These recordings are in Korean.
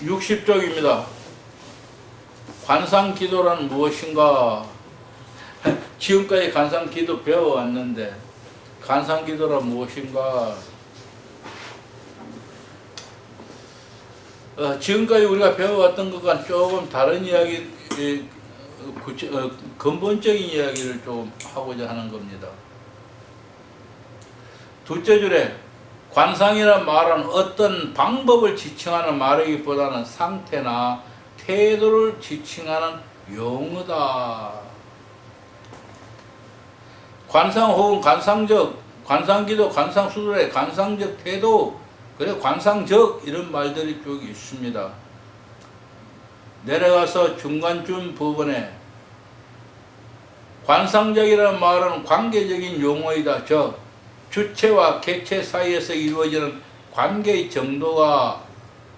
60쪽입니다. 관상기도란 무엇인가? 지금까지 관상기도 배워왔는데 관상기도란 무엇인가? 지금까지 우리가 배워왔던 것과 조금 다른 이야기, 근본적인 이야기를 좀 하고자 하는 겁니다. 둘째 줄에 관상이란 말은 어떤 방법을 지칭하는 말이기보다는 상태나 태도를 지칭하는 용어다. 관상 혹은 관상적, 관상기도, 관상수술의 관상적 태도, 그래 관상적 이런 말들이 쭉 있습니다. 내려가서 중간쯤 부분에 관상적이라는 말은 관계적인 용어이다. 즉 주체와 객체 사이에서 이루어지는 관계의 정도가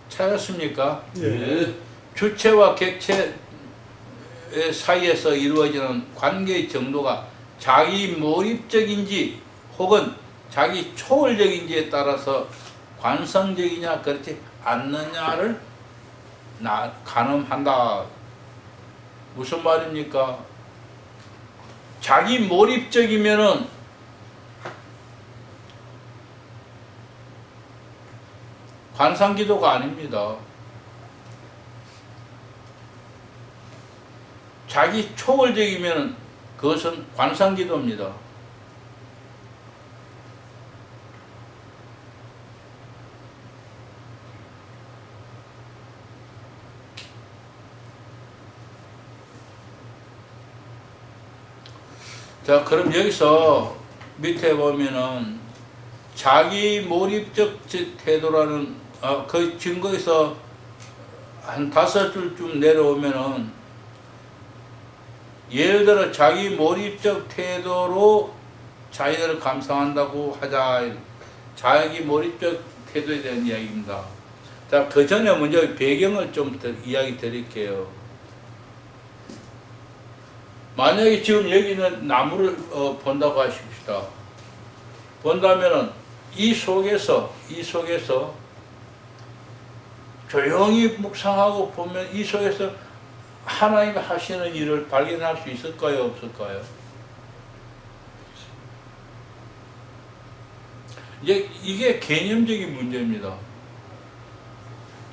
찾았습니까? 예. 주체와 객체 사이에서 이루어지는 관계의 정도가 자기 몰입적인지 혹은 자기 초월적인지에 따라서 관성적이냐 그렇지 않느냐를 가늠한다. 무슨 말입니까? 자기 몰입적이면은 관상기도가 아닙니다. 자기 초월적이면 그것은 관상기도입니다. 자, 그럼 여기서 밑에 보면은 자기 몰입적 태도라는 그 증거에서 한 5줄쯤 내려오면은 예를 들어 자기 몰입적 태도로 자연을 감상한다고 하자. 자기 몰입적 태도에 대한 이야기입니다. 자, 그 전에 먼저 배경을 좀 이야기 드릴게요. 만약에 지금 여기는 나무를 본다고 하십시다. 본다면은 이 속에서 조용히 묵상하고 보면 이 속에서 하나님이 하시는 일을 발견할 수 있을까요? 없을까요? 이제 이게 개념적인 문제입니다.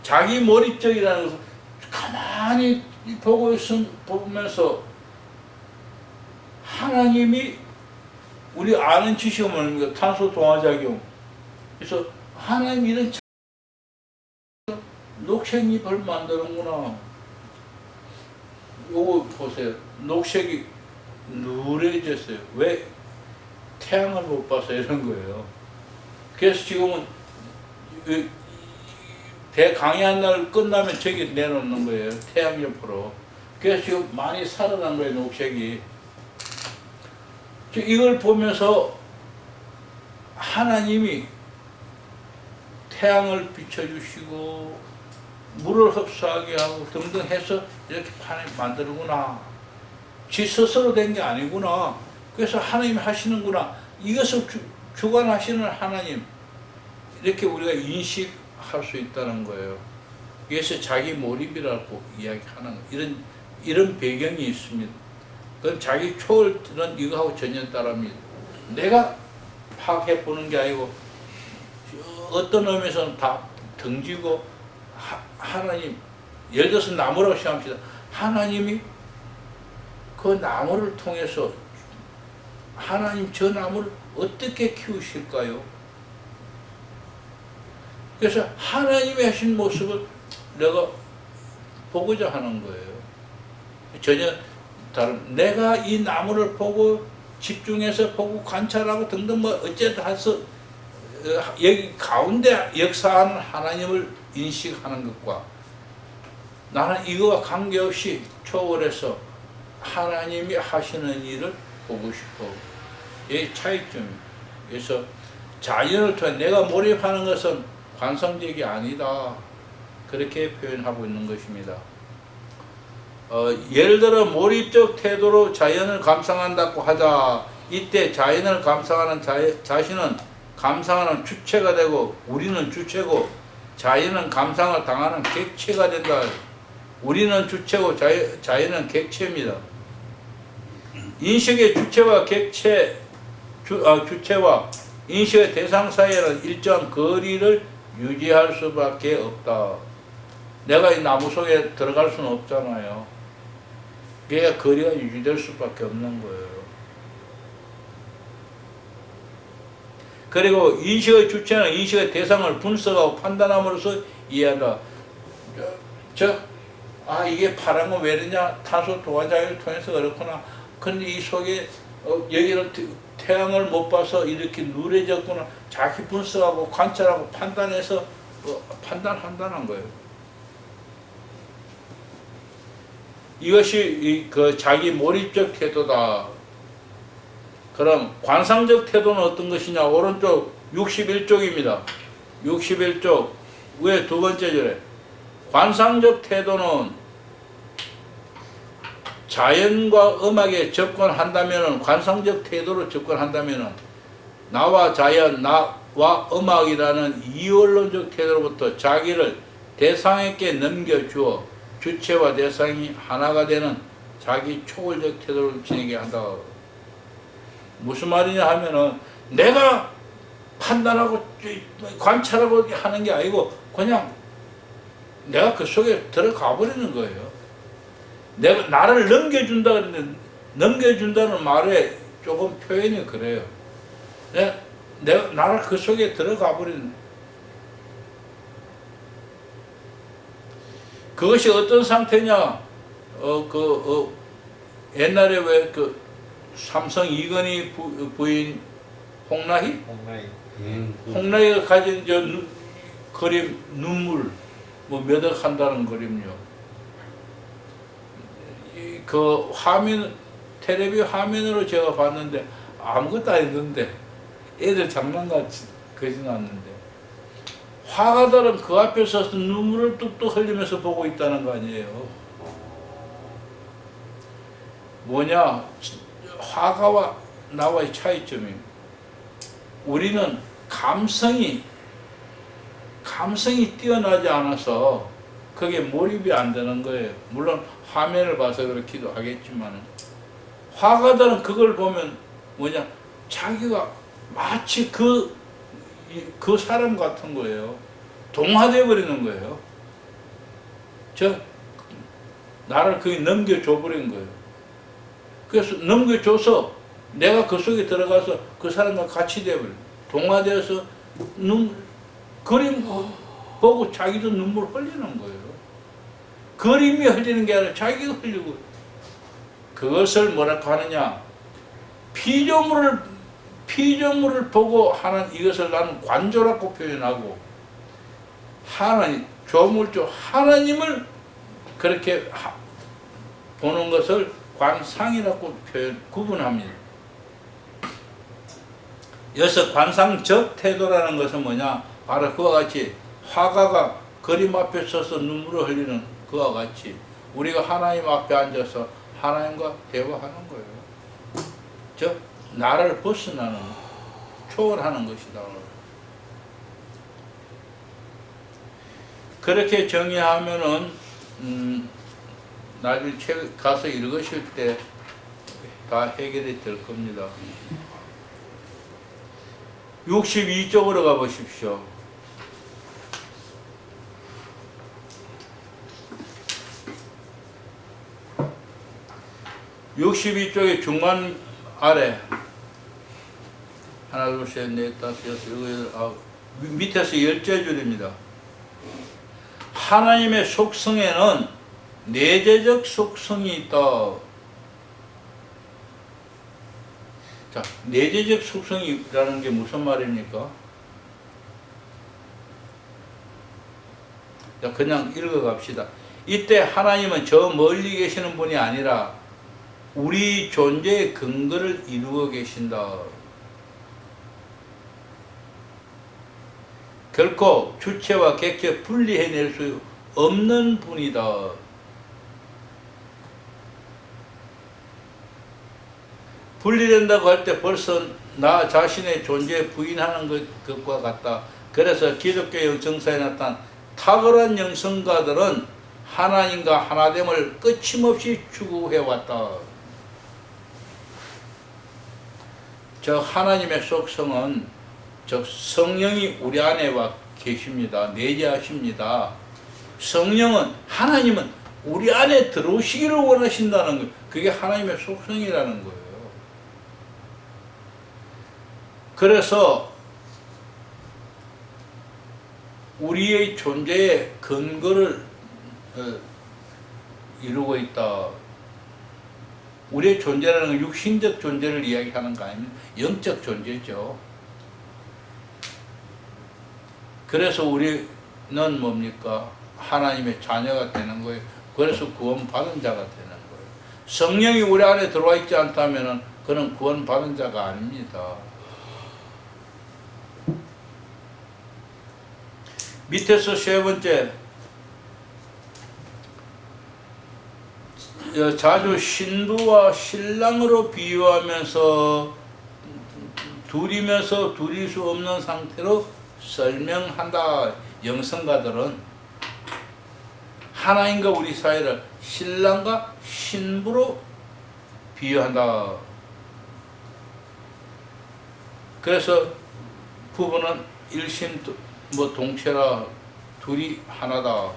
자기 몰입적이라는 것은 가만히 보면서 하나님이 우리 아는 지식은 뭡니까? 탄소 동화작용. 그래서 하나님이 이런 녹색잎을 만드는구나. 요거 보세요. 녹색이 누래졌어요. 왜? 태양을 못 봐서 이런 거예요. 그래서 지금은 대강의한 날 끝나면 저기 내놓는 거예요. 태양 옆으로. 그래서 지금 많이 살아난 거예요. 녹색이. 이걸 보면서 하나님이 태양을 비춰주시고 물을 흡수하게 하고 등등 해서 이렇게 판을 만드는구나. 지 스스로 된 게 아니구나. 그래서 하나님이 하시는구나. 이것을 주관하시는 하나님. 이렇게 우리가 인식할 수 있다는 거예요. 그래서 자기 몰입이라고 이야기하는 이런 배경이 있습니다. 그건 자기 초월은 이거하고 전혀 다릅니다. 내가 파악해 보는 게 아니고 어떤 의미에서는 다 등지고 하나님, 예를 들어서 나무라고 생각합시다. 하나님이 그 나무를 통해서 하나님 저 나무를 어떻게 키우실까요? 그래서 하나님이 하신 모습을 내가 보고자 하는 거예요. 전혀 다른, 내가 이 나무를 보고 집중해서 보고 관찰하고 등등 뭐 어쨌든 해서 여기 가운데 역사하는 하나님을 인식하는 것과 나는 이거와 관계없이 초월해서 하나님이 하시는 일을 보고 싶어. 이 차이점이에요. 그래서 자연을 통해 내가 몰입하는 것은 관성적이 아니다. 그렇게 표현하고 있는 것입니다. 예를 들어 몰입적 태도로 자연을 감상한다고 하자. 이때 자연을 감상하는 자신은 감상하는 주체가 되고 우리는 주체고 자연은 감상을 당하는 객체가 된다. 우리는 주체고 자연은 객체입니다. 인식의 주체와 주체와 인식의 대상 사이에는 일정한 거리를 유지할 수밖에 없다. 내가 이 나무 속에 들어갈 수는 없잖아요. 그게 거리가 유지될 수밖에 없는 거예요. 그리고 인식의 주체는 인식의 대상을 분석하고 판단함으로써 이해한다. 이게 파란 건 왜 이러냐? 탄소 도화작용을 통해서 그렇구나. 근데 이 속에 여기는 태양을 못 봐서 이렇게 누래졌구나. 자기 분석하고 관찰하고 판단해서 판단한다는 거예요. 이것이 그 자기 몰입적 태도다. 그럼 관상적 태도는 어떤 것이냐? 오른쪽 61쪽입니다. 61쪽 위에 두 번째 절에 관상적 태도는 자연과 음악에 접근한다면은, 관상적 태도로 접근한다면은 나와 자연, 나와 음악이라는 이원론적 태도로부터 자기를 대상에게 넘겨주어 주체와 대상이 하나가 되는 자기 초월적 태도를 지니게 한다. 무슨 말이냐 하면은 내가 판단하고 관찰하고 하는 게 아니고 그냥 내가 그 속에 들어가 버리는 거예요. 내가 나를 넘겨준다 그러는데, 넘겨준다는 말에 조금 표현이 그래요. 내가 나를 그 속에 들어가 버리는. 그것이 어떤 상태냐? 옛날에 왜 삼성 이건희 부인 홍라희? 홍라희가 가진 그림 눈물 몇 억 한다는 그림요. 그 화면, 텔레비 화면으로 제가 봤는데 아무것도 아니던데, 애들 장난같이 그러진 않는데, 화가들은 그 앞에 서서 눈물을 뚝뚝 흘리면서 보고 있다는 거 아니에요. 뭐냐? 화가와 나와의 차이점이에요. 우리는 감성이 뛰어나지 않아서 그게 몰입이 안 되는 거예요. 물론 화면을 봐서 그렇기도 하겠지만, 화가들은 그걸 보면 뭐냐? 자기가 마치 그 사람 같은 거예요. 동화돼 버리는 거예요. 나를 거기 넘겨줘 버린 거예요. 그래서 넘겨줘서 내가 그 속에 들어가서 그 사람과 같이 돼버려. 동화되어서 그림 보고 자기도 눈물 흘리는 거예요. 그림이 흘리는 게 아니라 자기가 흘리고. 그것을 뭐라고 하느냐? 피조물을 보고 하는, 이것을 나는 관조라고 표현하고, 조물조 하나님을 그렇게 보는 것을 관상이라고 구분합니다. 여기서 관상적 태도라는 것은 뭐냐? 바로 그와 같이 화가가 그림 앞에 서서 눈물을 흘리는 그와 같이 우리가 하나님 앞에 앉아서 하나님과 대화하는 거예요. 나를 벗어나는, 초월하는 것이다. 그렇게 정의하면은 나중에 책 가서 읽으실 때 다 해결이 될 겁니다. 62쪽으로 가보십시오. 62쪽의 중간 아래 하나, 둘, 셋, 넷, 다섯, 여섯, 일곱, 여덟, 아홉, 밑에서 10줄입니다. 하나님의 속성에는 내재적 속성이 있다. 자, 내재적 속성이라는 게 무슨 말입니까? 자, 그냥 읽어갑시다. 이때 하나님은 저 멀리 계시는 분이 아니라 우리 존재의 근거를 이루어 계신다. 결코 주체와 객체 분리해낼 수 없는 분이다. 분리된다고 할 때 벌써 나 자신의 존재에 부인하는 것과 같다. 그래서 기독교 정사에 나타난 탁월한 영성가들은 하나님과 하나됨을 끊임없이 추구해왔다. 저 하나님의 속성은 즉 성령이 우리 안에 와 계십니다. 내재하십니다. 성령은 하나님은 우리 안에 들어오시기를 원하신다는 거예요. 그게 하나님의 속성이라는 거예요. 그래서 우리의 존재의 근거를 이루고 있다. 우리의 존재라는 건 육신적 존재를 이야기하는 거 아닙니다. 영적 존재죠. 그래서 우리는 뭡니까? 하나님의 자녀가 되는 거예요. 그래서 구원받은 자가 되는 거예요. 성령이 우리 안에 들어와 있지 않다면 그는 구원받은 자가 아닙니다. 밑에서 세 번째, 자주 신부와 신랑으로 비유하면서 둘이면서 둘일 수 없는 상태로 설명한다. 영성가들은 하나님과 우리 사이를 신랑과 신부로 비유한다. 그래서 부부는 일심 동체라, 둘이 하나다.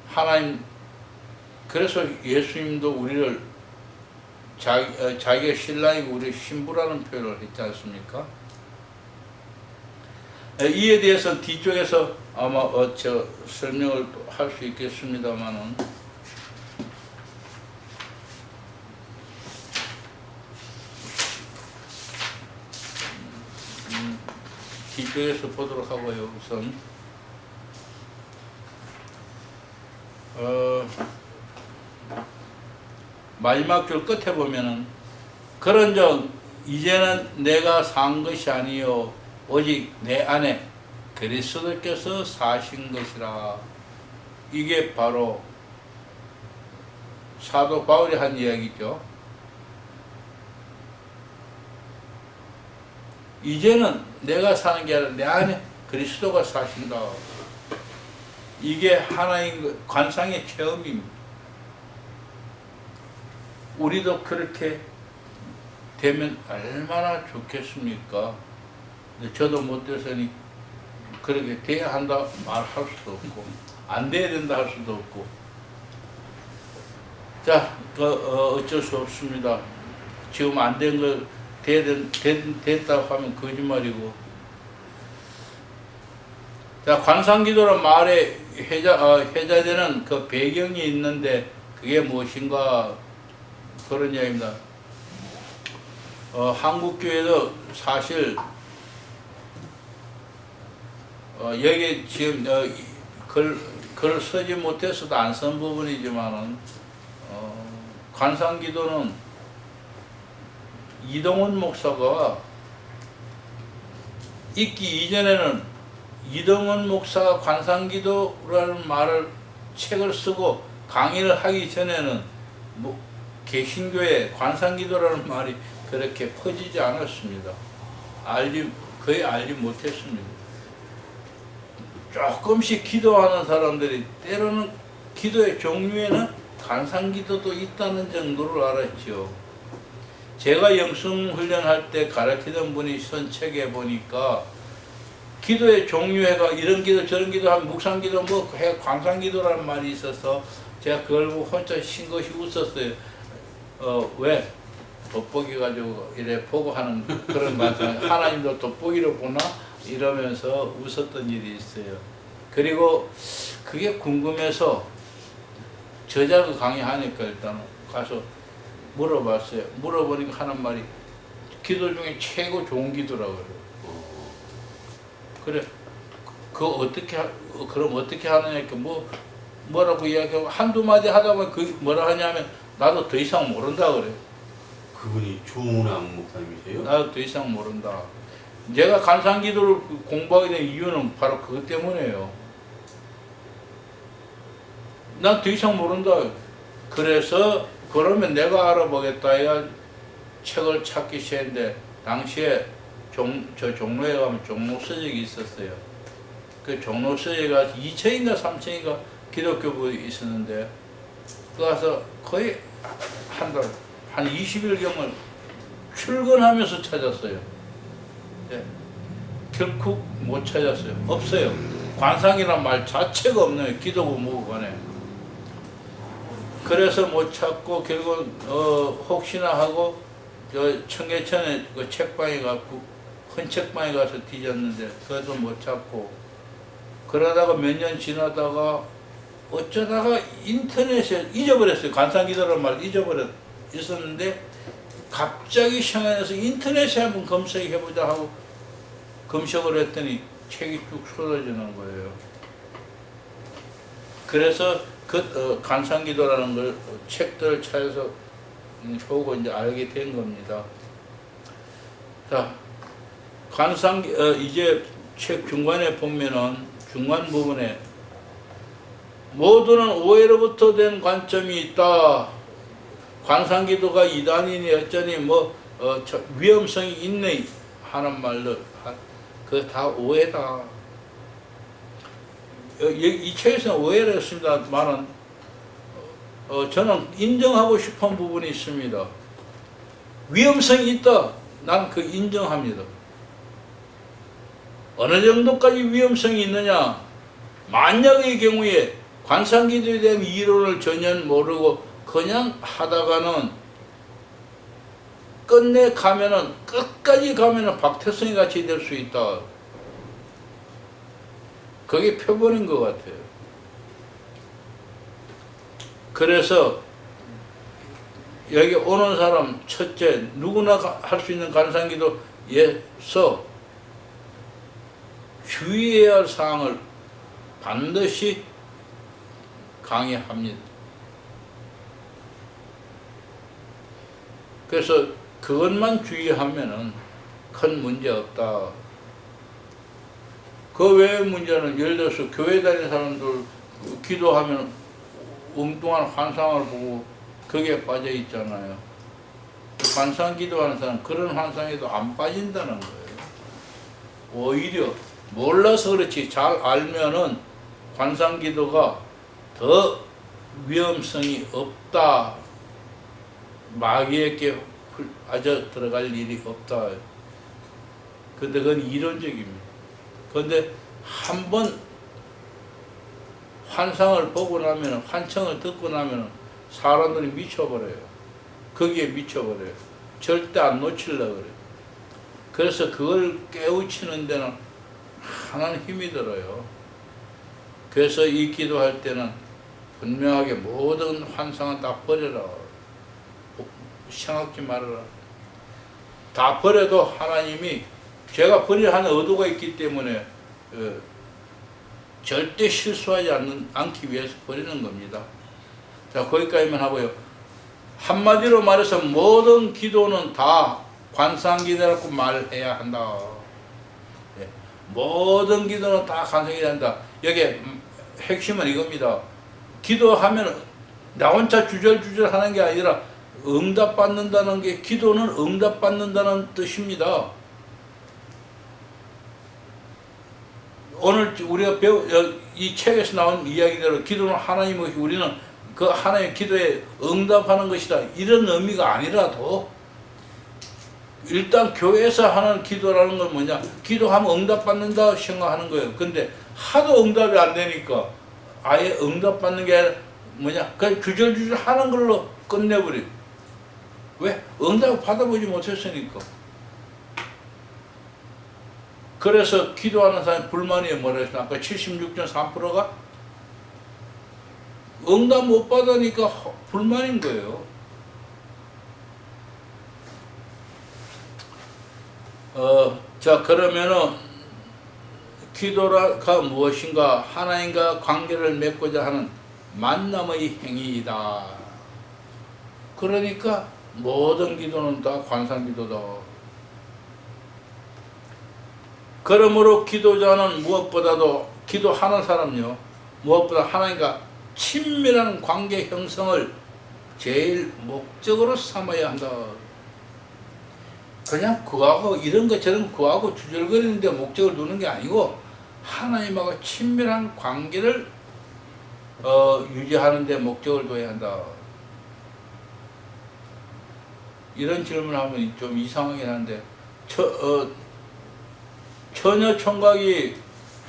하나님, 그래서 예수님도 우리를 자기의 신랑이고 우리의 신부라는 표현을 했지 않습니까? 이에 대해서 뒤쪽에서 아마 설명을 할 수 있겠습니다만은, 뒤쪽에서 보도록 하고요. 우선 마지막 줄 끝에 보면은 그런즉 이제는 내가 산 것이 아니요 오직 내 안에 그리스도께서 사신 것이라. 이게 바로 사도 바울이 한 이야기죠. 이제는 내가 사는 게 아니라 내 안에 그리스도가 사신다. 이게 하나님 관상의 체험입니다. 우리도 그렇게 되면 얼마나 좋겠습니까? 저도 못 돼서니 그렇게 돼야 한다 말할 수도 없고 안 돼야 된다 할 수도 없고, 자, 어쩔 수 없습니다. 지금 안 된 걸 됐다고 하면 거짓말이고. 자, 관상기도란 말에 회자되는 그 배경이 있는데 그게 무엇인가, 그런 이야기입니다. 한국교회도 사실 여기 지금 글을 쓰지 못해서도 안 쓴 부분이지만은 관상기도는 이동원 목사가 있기 이전에는 이동원 목사가 관상기도라는 말을 책을 쓰고 강의를 하기 전에는 개신교에 관상기도라는 말이 그렇게 퍼지지 않았습니다. 거의 알지 못했습니다. 조금씩 기도하는 사람들이 때로는 기도의 종류에는 관상기도도 있다는 정도를 알았죠. 제가 영성훈련할 때 가르치던 분이 쓴 책에 보니까 기도의 종류가 이런 기도 저런 기도 하면 묵상기도 관상기도라는 말이 있어서 제가 그걸 보고 혼자 싱긋이 웃었어요. 왜? 돋보기 가지고 이래 보고 하는 그런 말씀, 하나님도 돋보기로 보나? 이러면서 웃었던 일이 있어요. 그리고 그게 궁금해서 저자가 강의하니까 일단 가서 물어봤어요. 물어보니까 하는 말이 기도 중에 최고 좋은 기도라고 그래요. 그래, 그럼 어떻게 하느냐, 뭐라고 이야기하고 한두 마디 하다 보면 그 뭐라 하냐면 나도 더 이상 모른다 그래요. 그분이 조문암 목사님이세요? 나도 더 이상 모른다. 제가 관상기도를 공부하게 된 이유는 바로 그것 때문이에요. 난 더 이상 모른다. 그래서 그러면 내가 알아보겠다 해야 책을 찾기 시작했는데, 당시에 저 종로에 가면 종로 서적이 있었어요. 그 종로서에 가서 2층인가 3층인가 기독교부에 있었는데 그 가서 거의 한 달, 한 20일경을 출근하면서 찾았어요. 네. 결국 못 찾았어요. 없어요. 관상이란 말 자체가 없네요. 기도부 무관에. 그래서 못 찾고 결국 혹시나 하고 저 청계천에 그 책방에 가고 큰 책방에 가서 뒤졌는데 그것도 못 찾고 그러다가 몇 년 지나다가 어쩌다가 인터넷에 잊어버렸어요. 관상기도라는 말 있었는데 갑자기 생각나서 인터넷에 한번 검색해보자 하고 검색을 했더니 책이 쭉 쏟아지는 거예요. 그래서 관상기도라는 걸 책들을 찾아서 보고 이제 알게 된 겁니다. 자, 이제 책 중간에 보면은 중간 부분에 모두는 오해로부터 된 관점이 있다. 관상기도가 이단이니 어쩌니 위험성이 있네 하는 말로 그 다 오해다. 이 책에서는 오해를 했습니다만은 저는 인정하고 싶은 부분이 있습니다. 위험성이 있다. 난 그 인정합니다. 어느 정도까지 위험성이 있느냐? 만약의 경우에 관상기도에 대한 이론을 전혀 모르고 그냥 하다가는 끝까지 가면은 박태성이 같이 될 수 있다. 그게 표본인 것 같아요. 그래서 여기 오는 사람 첫째 누구나 할 수 있는 관상기도에서 주의해야 할 사항을 반드시 강의합니다. 그래서 그것만 주의하면은 큰 문제 없다. 그 외의 문제는 예를 들어서 교회 다니는 사람들 기도하면 엉뚱한 환상을 보고 거기에 빠져 있잖아요. 환상 기도하는 사람 그런 환상에도 안 빠진다는 거예요. 오히려 몰라서 그렇지 잘 알면은 관상 기도가 더 위험성이 없다. 마귀에게 빠져 들어갈 일이 없다. 근데 그건 이론적입니다. 근데 한번 환상을 보고 나면, 환청을 듣고 나면 사람들이 미쳐버려요. 거기에 미쳐버려요. 절대 안 놓치려고 그래요. 그래서 그걸 깨우치는 데는 하나는 힘이 들어요. 그래서 이 기도할 때는 분명하게 모든 환상은 다 버려라. 생각지 말아라. 다 버려도 하나님이 제가 버려야 하는 의도가 있기 때문에 절대 실수하지 않기 위해서 버리는 겁니다. 자, 거기까지만 하고요. 한마디로 말해서 모든 기도는 다 관상기도라고 말해야 한다. 네. 모든 기도는 다 관상기도야 한다. 여기 핵심은 이겁니다. 기도하면 나 혼자 주절주절 하는 게 아니라 응답받는다는 게, 기도는 응답받는다는 뜻입니다. 오늘 우리가 이 책에서 나온 이야기대로 기도는 하나님의, 우리는 그 하나님의 기도에 응답하는 것이다. 이런 의미가 아니라도 일단 교회에서 하는 기도라는 건 뭐냐? 기도하면 응답받는다 생각하는 거예요. 근데 하도 응답이 안 되니까 아예 응답받는 게 아니라 뭐냐? 그냥 주절주절 하는 걸로 끝내버려. 왜? 응답을 받아보지 못했으니까. 그래서 기도하는 사람이 불만이 뭐라 했어? 아까 76.3%가 응답 못 받으니까 불만인 거예요. 자, 그러면은 기도가 무엇인가? 하나님과 관계를 맺고자 하는 만남의 행위이다. 그러니까 모든 기도는 다 관상기도다. 그러므로 기도자는 무엇보다도, 기도하는 사람요, 무엇보다 하나님과 친밀한 관계 형성을 제일 목적으로 삼아야 한다. 그냥 그하고 이런 거 저런 거 그하고 주절거리는데 목적을 두는 게 아니고 하나님하고 친밀한 관계를 유지하는 데 목적을 둬야 한다. 이런 질문을 하면 좀 이상하긴 한데 처녀 총각이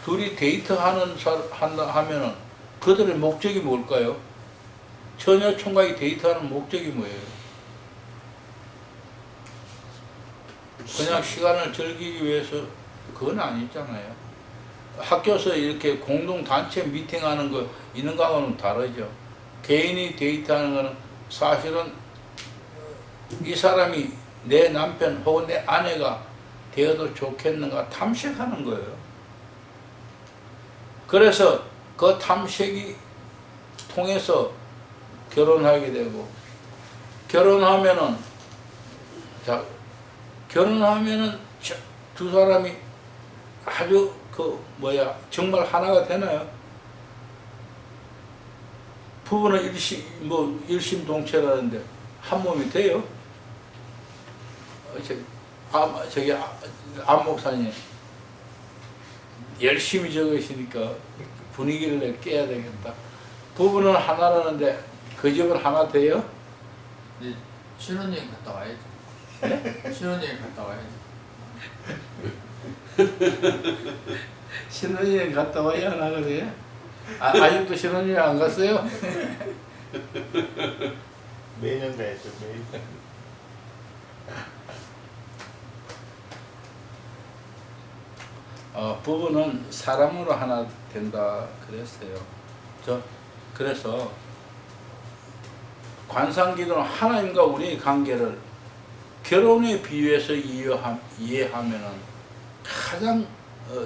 둘이 데이트하는 하면은 그들의 목적이 뭘까요? 처녀 총각이 데이트하는 목적이 뭐예요? 그냥 시간을 즐기기 위해서 그건 아니잖아요. 학교에서 이렇게 공동단체 미팅하는 거 있는 거하고는 다르죠. 개인이 데이트하는 거는 사실은 이 사람이 내 남편 혹은 내 아내가 되어도 좋겠는가 탐색하는 거예요. 그래서 그 탐색이 통해서 결혼하게 되고, 결혼하면은 두 사람이 아주 정말 하나가 되나요? 부부는 일심동체라는데 한 몸이 돼요? 저기 안 목사님 열심히 적으시니까 분위기를 깨야 되겠다. 부부는 하나라는데 그 집은 하나 돼요? 네, 신혼여행 갔다 와야지. 네? 신혼여행 갔다 와야지. 신혼여행 갔다 와야 하나 그래요? 아직도 신혼여행 안 갔어요? 매년 가야죠, 매년. 부부는 사람으로 하나 된다 그랬어요. 그래서 관상기도는 하나님과 우리의 관계를 결혼에 비유해서 이해하면은 가장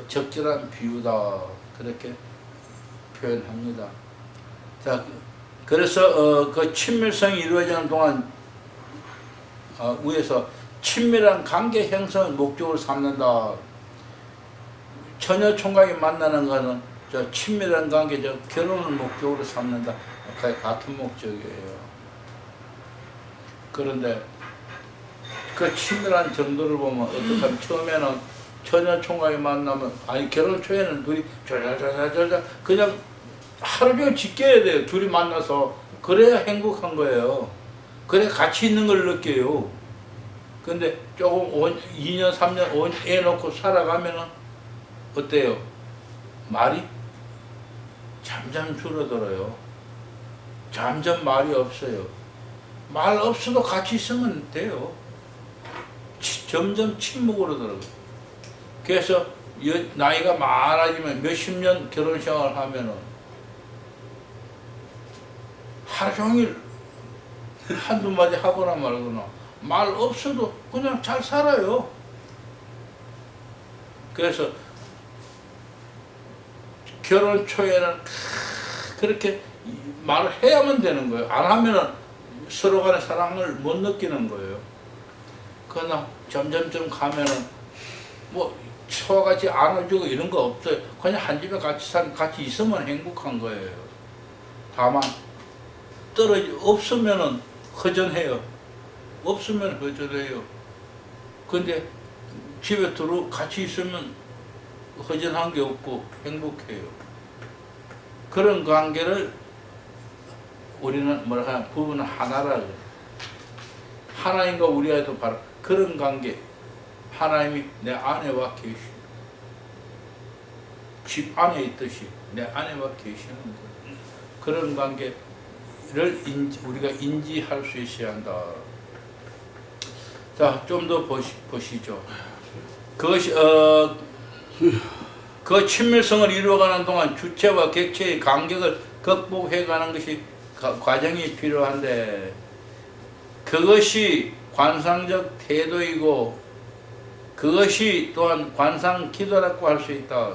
적절한 비유다 그렇게 표현합니다. 자, 그래서 그 친밀성이 이루어지는 동안 위에서 친밀한 관계 형성을 목적으로 삼는다. 처녀 총각이 만나는 것은 저 친밀한 관계, 결혼을 목적으로 삼는다. 같은 목적이에요. 그런데 그 친밀한 정도를 보면 어떡하면 처음에는 처녀 총각이 만나면 결혼 초에는 둘이 졸졸졸졸 그냥 하루 종일 지켜야 돼요. 둘이 만나서 그래야 행복한 거예요. 그래 같이 있는 걸 느껴요. 근데 조금 2년 3년 5년 애 놓고 살아가면은 어때요? 말이 점점 줄어들어요. 점점 말이 없어요. 말 없어도 같이 있으면 돼요. 점점 침묵으로 들어가요. 그래서 나이가 많아지면 몇십 년 결혼 생활을 하면은 하루 종일 한두 마디 하거나 말거나 말 없어도 그냥 잘 살아요. 그래서 결혼 초에는 그렇게 말을 해야만 되는 거예요. 안 하면은 서로 간의 사랑을 못 느끼는 거예요. 그러나 점점점 가면은 처와 같이 안아주고 이런 거 없어요. 그냥 한 집에 같이 있으면 행복한 거예요. 다만 없으면은 허전해요. 없으면 허전해요. 근데 집에 같이 있으면 허전한 게 없고 행복해요. 그런 관계를 우리는 부부는 하나라 그래요. 하나님과 우리와도 바로 그런 관계. 하나님이 내 아내와 계시. 집 안에 있듯이 내 아내와 계시는 거예요. 그런 관계를 우리가 인지할 수 있어야 한다. 자, 좀 더 보시죠. 그것이 그 친밀성을 이루어가는 동안 주체와 객체의 간격을 극복해가는 것이 과정이 필요한데 그것이 관상적 태도이고 그것이 또한 관상 기도라고 할 수 있다.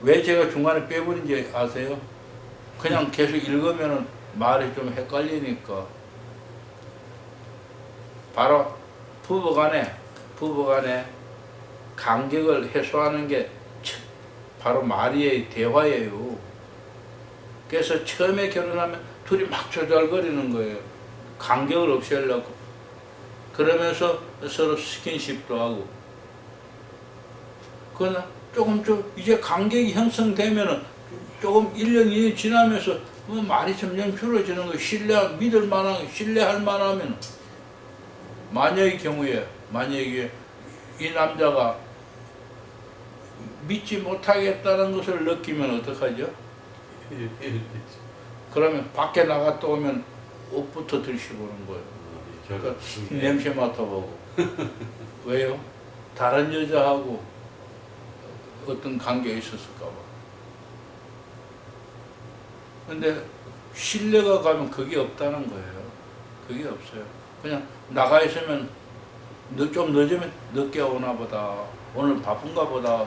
왜 제가 중간에 빼버린지 아세요? 그냥 계속 읽으면 말이 좀 헷갈리니까. 바로 부부간에 간격을 해소하는 게 바로 말이에요. 대화예요. 그래서 처음에 결혼하면 둘이 막 조잘거리는 거예요. 간격을 없애려고. 그러면서 서로 스킨십도 하고 그러나 조금 이제 간격이 형성되면은 조금 1년, 2년 지나면서 뭐 말이 점점 줄어지는 거 믿을 만한, 신뢰할 만하면 만약의 경우에 만약에 이 남자가 믿지 못하겠다는 것을 느끼면 어떡하죠? 그러면 밖에 나갔다 오면 옷부터 들시보는 거예요. 그러니까 냄새 맡아보고. 왜요? 다른 여자하고 어떤 관계가 있었을까 봐. 근데 신뢰가 가면 그게 없다는 거예요. 그게 없어요. 그냥 나가 있으면 좀 늦으면 늦게 오나 보다. 오늘 바쁜가 보다.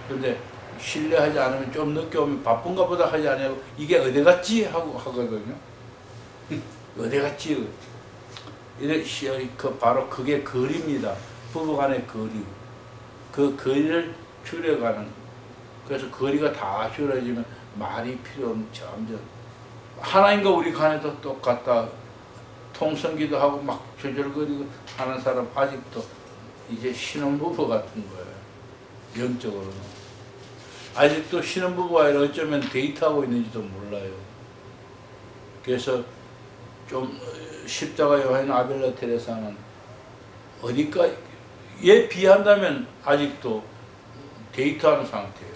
근데 신뢰하지 않으면 좀 늦게 오면 바쁜가 보다 하지 않아요. 이게 어디 갔지? 하고 하거든요. 어디 갔지? 바로 그게 거리입니다. 부부간의 거리. 그 거리를 줄여가는. 그래서 거리가 다 줄어지면 말이 필요 없는 점점. 하나님과 우리 간에도 똑같다. 통성기도 하고 막 조절거리고 하는 사람 아직도 이제 신혼부부 같은 거예요. 영적으로는. 아직도 신혼부부가 아니라 어쩌면 데이트하고 있는지도 몰라요. 그래서 좀 십자가 요한 아벨라 테레사는 어디까지에 비한다면 아직도 데이트하는 상태예요.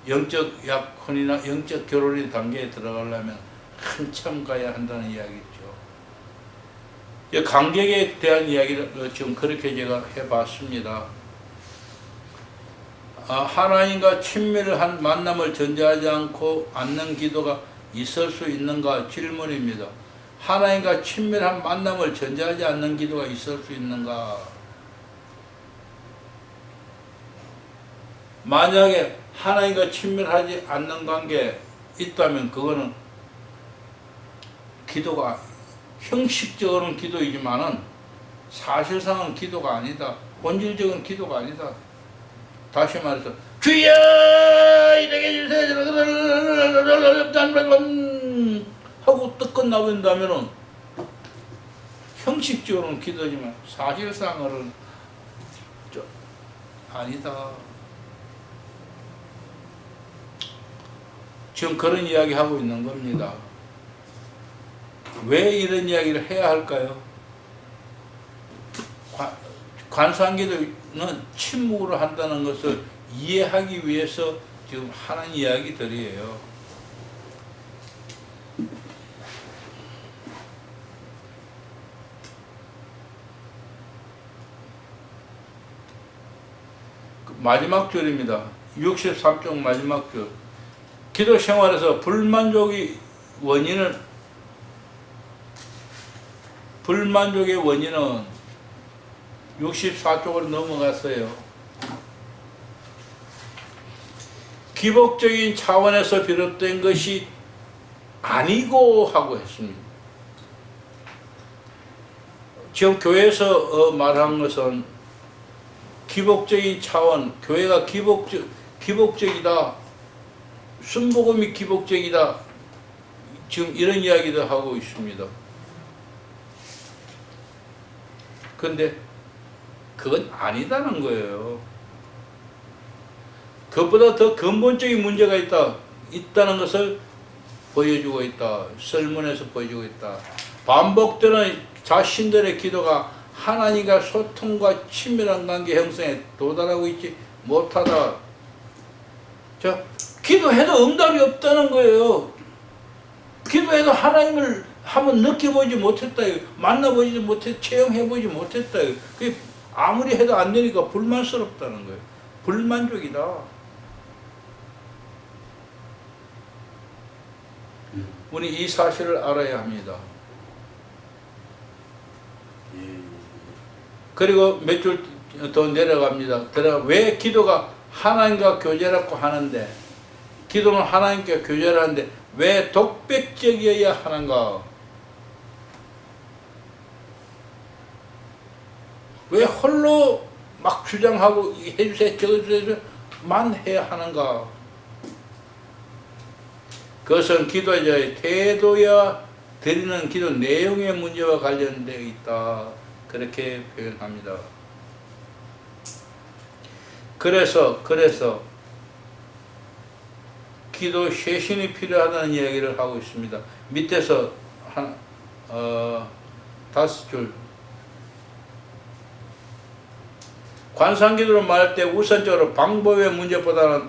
영적 약혼이나 영적 결혼의 단계에 들어가려면 한참 가야 한다는 이야기죠. 간격에 대한 이야기를 지금 그렇게 제가 해봤습니다. 하나님과 친밀한 만남을 전제하지 않는 기도가 있을 수 있는가 질문입니다. 하나님과 친밀한 만남을 전제하지 않는 기도가 있을 수 있는가? 만약에 하나님과 친밀하지 않는 관계에 있다면 그거는 기도가 형식적으로는 기도이지만은 사실상은 기도가 아니다. 본질적인 기도가 아니다. 다시 말해서 주여 이렇게 해주세요 하고 떡 끝나버린다면은 형식적으로는 기도지만 사실상으로는 아니다. 지금 그런 이야기 하고 있는 겁니다. 왜 이런 이야기를 해야 할까요? 관상기도는 침묵으로 한다는 것을 이해하기 위해서 지금 하는 이야기들이에요. 마지막 줄입니다. 63쪽 마지막 줄. 기도 생활에서 불만족의 원인은 64쪽으로 넘어갔어요. 기복적인 차원에서 비롯된 것이 아니고 하고 했습니다. 지금 교회에서 말한 것은 기복적인 차원, 교회가 기복적이다, 순복음이 기복적이다, 지금 이런 이야기도 하고 있습니다. 그런데 그건 아니다는 거예요. 그것보다 더 근본적인 문제가 있다는 것을 보여주고 있다. 설문에서 보여주고 있다. 반복되는 자신들의 기도가 하나님과 소통과 친밀한 관계 형성에 도달하고 있지 못하다. 기도해도 응답이 없다는 거예요. 기도해도 하나님을 한번 느껴보지 못했다. 만나보지 못했다. 체험해보지 못했다. 그게 아무리 해도 안 되니까 불만스럽다는 거예요. 불만족이다. 우리 이 사실을 알아야 합니다. 그리고 몇 줄 더 내려갑니다. 왜 기도가 하나님과 교제라고 하는데, 기도는 하나님과 교제를 하는데 왜 독백적이어야 하는가? 왜 홀로 막 주장하고 해주세요 저주세요만 해야 하는가? 그것은 기도자의 태도야 드리는 기도 내용의 문제와 관련되어 있다. 그렇게 표현합니다. 그래서 기도 쇄신이 필요하다는 이야기를 하고 있습니다. 밑에서 한 5줄. 관상기도를 말할 때 우선적으로 방법의 문제보다는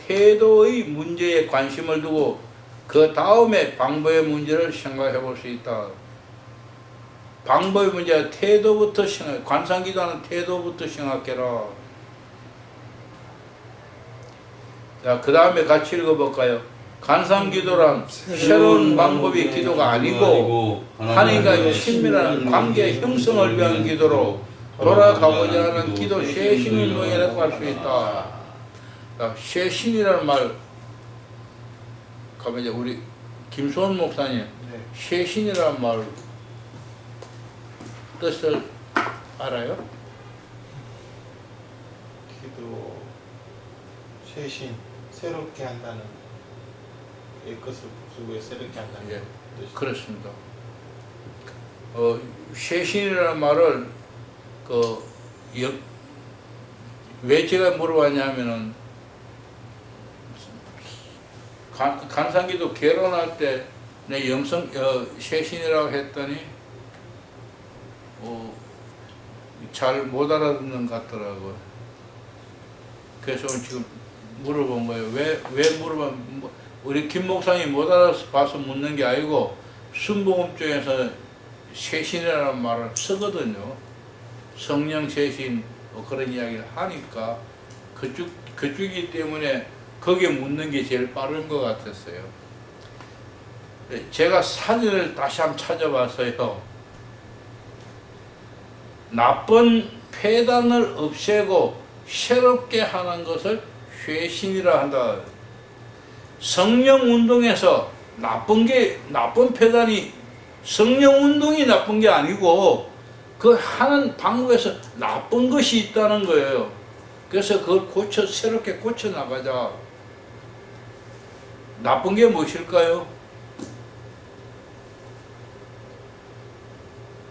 태도의 문제에 관심을 두고 그 다음에 방법의 문제를 생각해 볼 수 있다. 방법의 문제가 태도부터 생각해. 관상기도하는 태도부터 생각해라. 자, 그 다음에 같이 읽어볼까요? 관상기도란 새로운 방법의 기도가 아니고 하나님과 친밀한 관계 형성을 위한 기도로 돌아가고자 하는 기도 쇄신 운동이라고 할 수 있다. 자, 쇄신이라는 말 가면 이제 우리 김소원 목사님 네. 쇄신이라는 말 뜻을 알아요? 기도 쇄신 새롭게 한다는 것을 복수고 새롭게 한다는 예, 뜻이. 그렇습니다. 쇄신이라는 말을 왜 제가 물어봤냐면은 간상기도 결혼할 때 내 쇄신이라고 했더니 잘 못 알아듣는 것 같더라고요. 그래서 지금 물어본 거예요. 왜 물어본, 우리 김 목사님이 못 알아봐서 묻는 게 아니고 순복음 쪽에서 쇄신이라는 말을 쓰거든요. 성령 쇄신 그런 이야기를 하니까 그쪽이기 때문에 거기에 묻는 게 제일 빠른 것 같았어요. 제가 사진을 다시 한번 찾아봐서요. 나쁜 폐단을 없애고 새롭게 하는 것을 쇄신이라 한다. 성령 운동에서 나쁜 폐단이 성령 운동이 나쁜 게 아니고 그 하는 방법에서 나쁜 것이 있다는 거예요. 그래서 그걸 새롭게 고쳐 나가자. 나쁜 게 무엇일까요?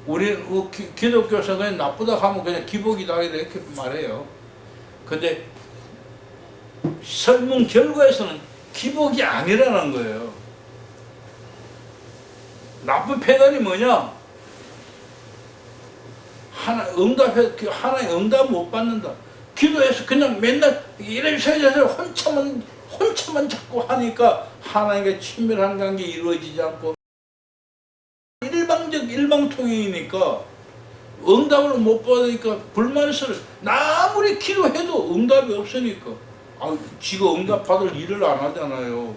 우리는 기독교에서 그냥 나쁘다 하면 그냥 기복이다 이렇게 말해요. 근데 설문 결과에서는 기복이 아니라는 거예요. 나쁜 폐단이 뭐냐? 하나의 응답 못 받는다. 기도해서 그냥 맨날 이래저래 혼자만 자꾸 하니까 하나님과 친밀한 관계 이루어지지 않고 일방통행이니까 응답을 못 받으니까 불만스러워. 아무리 기도해도 응답이 없으니까. 지가 응답 받을 일을 안 하잖아요.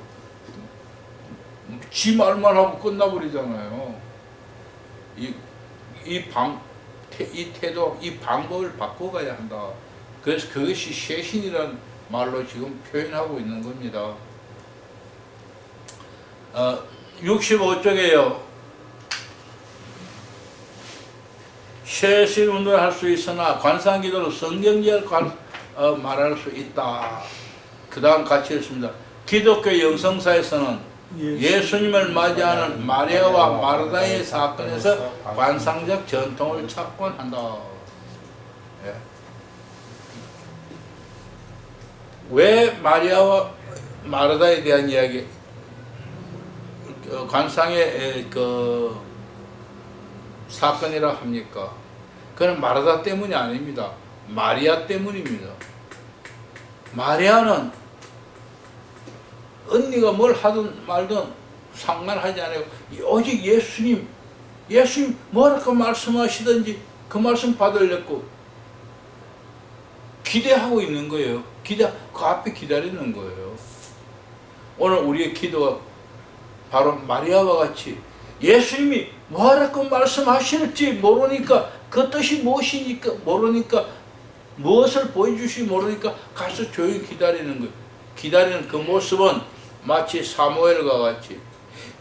지 말만 하고 끝나버리잖아요. 이 태도, 이 방법을 바꿔가야 한다. 그래서 그것이 쇄신이라는 말로 지금 표현하고 있는 겁니다. 65쪽에요. 쇄신 운동을 할 수 있으나 관상기도로 성경제를 말할 수 있다. 그 다음 같이 읽습니다. 기독교 영성사에서는 예수님을 맞이하는 마리아와 마르다의 사건에서 관상적 전통을 찾곤 한다. 예. 왜 마리아와 마르다에 대한 이야기, 관상의 사건이라 합니까? 그건 마르다 때문이 아닙니다. 마리아 때문입니다. 마리아는 언니가 뭘 하든 말든 상관하지 않아요. 오직 예수님 뭐라고 말씀하시든지 그 말씀 받으려고 기대하고 있는 거예요. 그 앞에 기다리는 거예요. 오늘 우리의 기도가 바로 마리아와 같이 예수님이 뭐라고 말씀하실지 모르니까 그 뜻이 무엇이니까 모르니까 무엇을 보여주실지 모르니까 가서 조용히 기다리는 거예요. 기다리는 그 모습은 마치 사무엘과 같이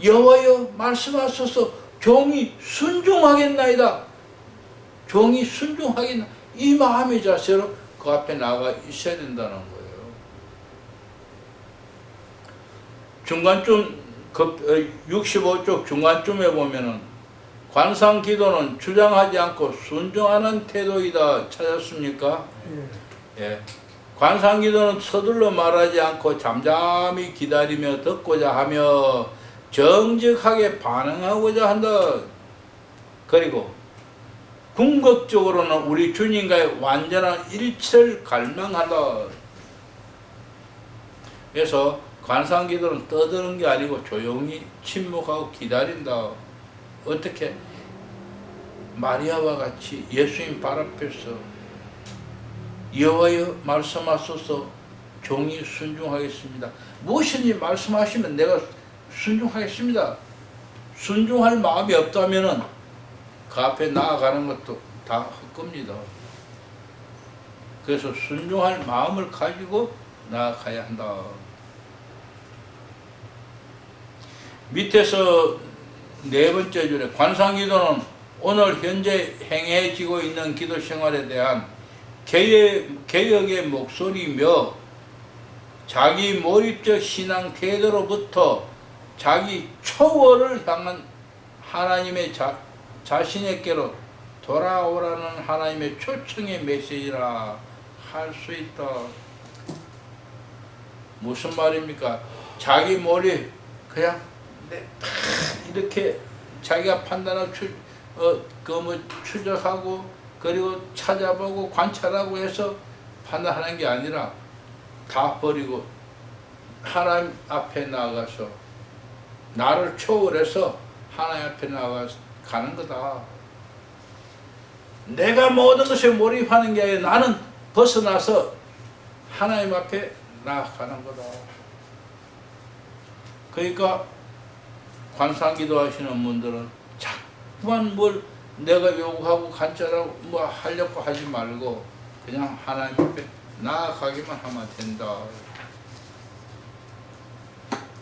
여호와여 말씀하소서 종이 순종하겠나이다. 종이 순종하겠나 이 마음의 자세로 그 앞에 나가 있어야 된다는 거예요. 중간쯤 65쪽 중간쯤에 보면은 관상 기도는 주장하지 않고 순종하는 태도이다. 찾았습니까? 예. 관상기도는 서둘러 말하지 않고 잠잠히 기다리며 듣고자 하며 정직하게 반응하고자 한다. 그리고 궁극적으로는 우리 주님과의 완전한 일치를 갈망한다. 그래서 관상기도는 떠드는 게 아니고 조용히 침묵하고 기다린다. 어떻게? 마리아와 같이 예수님 발 앞에서 여호와여 말씀하소서 종이 순종하겠습니다. 무엇이든지 말씀하시면 내가 순종하겠습니다. 순종할 마음이 없다면은 그 앞에 나아가는 것도 다 헛겁니다. 그래서 순종할 마음을 가지고 나아가야 한다. 밑에서 네 번째 줄에 관상기도는 오늘 현재 행해지고 있는 기도 생활에 대한 개혁의 목소리며 자기 몰입적 신앙 태도로부터 자기 초월을 향한 하나님의 자신에게로 돌아오라는 하나님의 초청의 메시지라 할 수 있다. 무슨 말입니까? 자기 몰입 그냥 이렇게 자기가 판단하고 추적하고 그리고 찾아보고 관찰하고 해서 판단하는 게 아니라 다 버리고 하나님 앞에 나아가서 나를 초월해서 하나님 앞에 나아가서 가는 거다. 내가 모든 것에 몰입하는 게 아니라 나는 벗어나서 하나님 앞에 나아가는 거다. 그러니까 관상기도 하시는 분들은 자꾸만 뭘 내가 요구하고 관찰하고 뭐 하려고 하지 말고 그냥 하나님 앞에 나아가기만 하면 된다.